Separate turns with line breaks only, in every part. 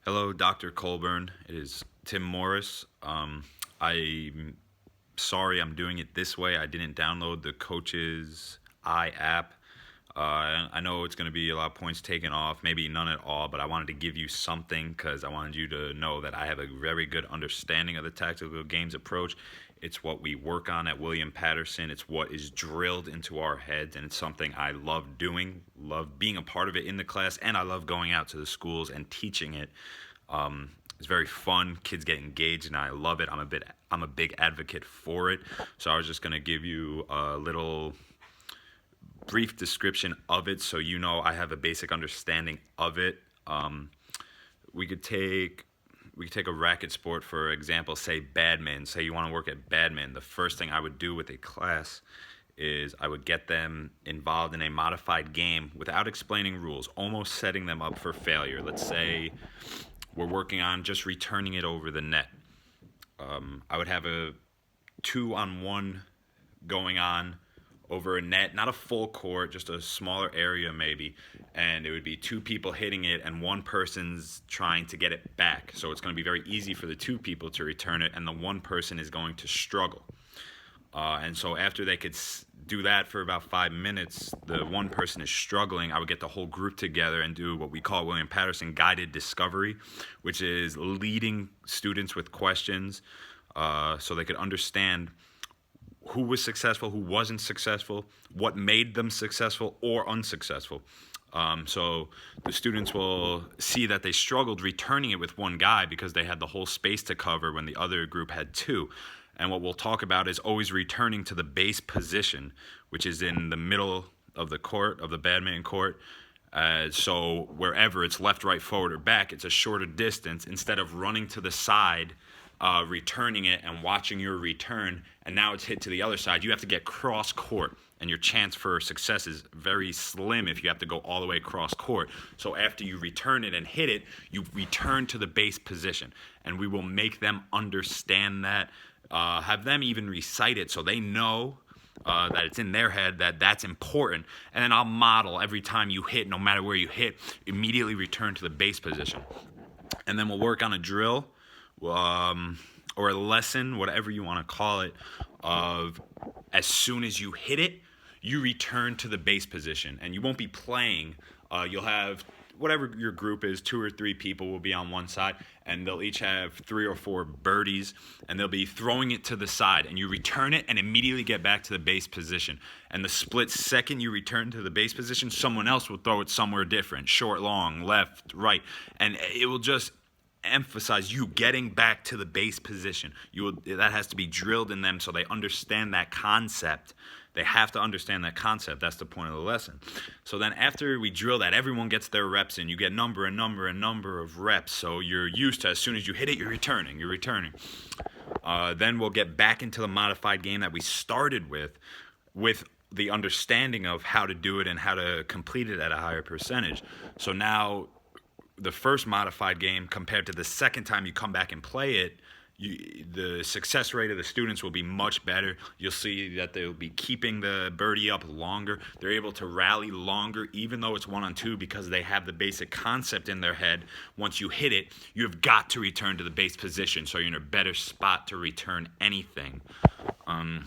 Hello, Dr. Colburn. It is Tim Morris. I'm sorry I'm doing it this way. I didn't download the Coach's Eye app. I know it's going to be a lot of points taken off, maybe none at all, but I wanted to give you something because I wanted you to know that I have a very good understanding of the tactical games approach. It's what we work on at William Patterson. It's what is drilled into our heads, and it's something I love doing, love being a part of it in the class, and I love going out to the schools and teaching it. It's very fun. Kids get engaged, and I love it. I'm a big advocate for it. So I was just gonna give you a little brief description of it, so you know I have a basic understanding of it. We could take a racket sport for example, say badminton. Say you want to work at badminton. The first thing I would do with a class is I would get them involved in a modified game without explaining rules, almost setting them up for failure. Let's say we're working on just returning it over the net. I would have a 2-on-1 going on over a net, not a full court, just a smaller area maybe, and it would be two people hitting it and one person's trying to get it back. So it's going to be very easy for the two people to return it, and the one person is going to struggle. And so after they could do that for about 5 minutes, the one person is struggling, I would get the whole group together and do what we call William Patterson guided discovery, which is leading students with questions so they could understand who was successful, who wasn't successful, what made them successful or unsuccessful. So the students will see that they struggled returning it with one guy because they had the whole space to cover when the other group had two. And what we'll talk about is always returning to the base position, which is in the middle of the court, of the badminton court. So wherever it's left, right, forward, or back, it's a shorter distance. Instead of running to the side, returning it and watching your return, and now it's hit to the other side, you have to get cross court, and your chance for success is very slim if you have to go all the way cross court. So after you return it and hit it, you return to the base position, and we will make them understand that, have them even recite it so they know that it's in their head that that's important. And then I'll model every time you hit, no matter where you hit, immediately return to the base position. And then we'll work on a drill or a lesson, whatever you want to call it, of as soon as you hit it, you return to the base position. And you won't be playing. You'll have whatever your group is, 2 or 3 people will be on one side, and they'll each have 3 or 4 birdies, and they'll be throwing it to the side, and you return it and immediately get back to the base position. And the split second you return to the base position, someone else will throw it somewhere different, short, long, left, right, and it will just emphasize you getting back to the base position. That has to be drilled in them so they understand that concept. They have to understand that concept. That's the point of the lesson. So then after we drill that, everyone gets their reps in. You get number of reps. So you're used to, as soon as you hit it, you're returning. Then we'll get back into the modified game that we started with the understanding of how to do it and how to complete it at a higher percentage. So now the first modified game compared to the second time you come back and play it, the success rate of the students will be much better. You'll see that they'll be keeping the birdie up longer. They're able to rally longer, even though it's 1-on-2, because they have the basic concept in their head. Once you hit it, you have got to return to the base position, so you're in a better spot to return anything. And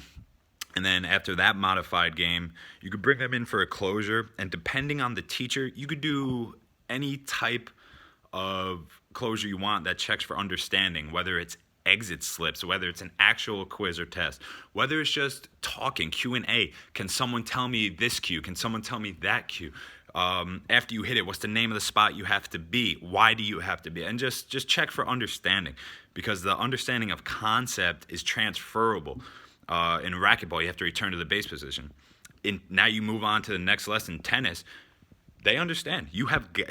then after that modified game, you could bring them in for a closure, and depending on the teacher, you could do any type of closure you want that checks for understanding, whether it's exit slips, whether it's an actual quiz or test, whether it's just talking, Q&A. Can someone tell me this cue? Can someone tell me that cue? After you hit it, what's the name of the spot you have to be? Why do you have to be? And just check for understanding, because the understanding of concept is transferable. In racquetball, you have to return to the base position. Now you move on to the next lesson, tennis. They understand.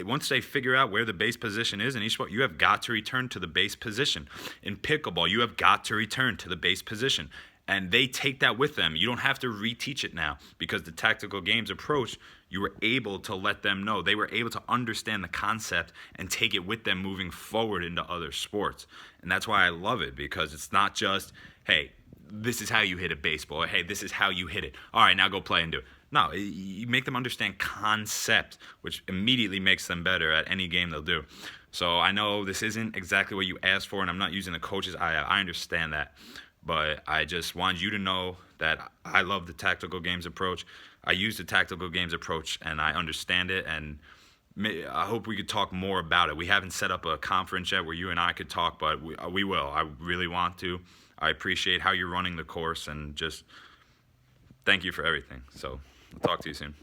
Once they figure out where the base position is in each sport, you have got to return to the base position. In pickleball, you have got to return to the base position. And they take that with them. You don't have to reteach it now, because the tactical games approach, you were able to let them know. They were able to understand the concept and take it with them moving forward into other sports. And that's why I love it, because it's not just, hey, this is how you hit a baseball, or hey, this is how you hit it. All right, now go play and do it. No, you make them understand concept, which immediately makes them better at any game they'll do. So I know this isn't exactly what you asked for, and I'm not using the coaches. I understand that, but I just wanted you to know that I love the tactical games approach. I use the tactical games approach, and I understand it. And I hope we could talk more about it. We haven't set up a conference yet where you and I could talk, but we will. I really want to. I appreciate how you're running the course, and just thank you for everything. So I'll talk to you soon.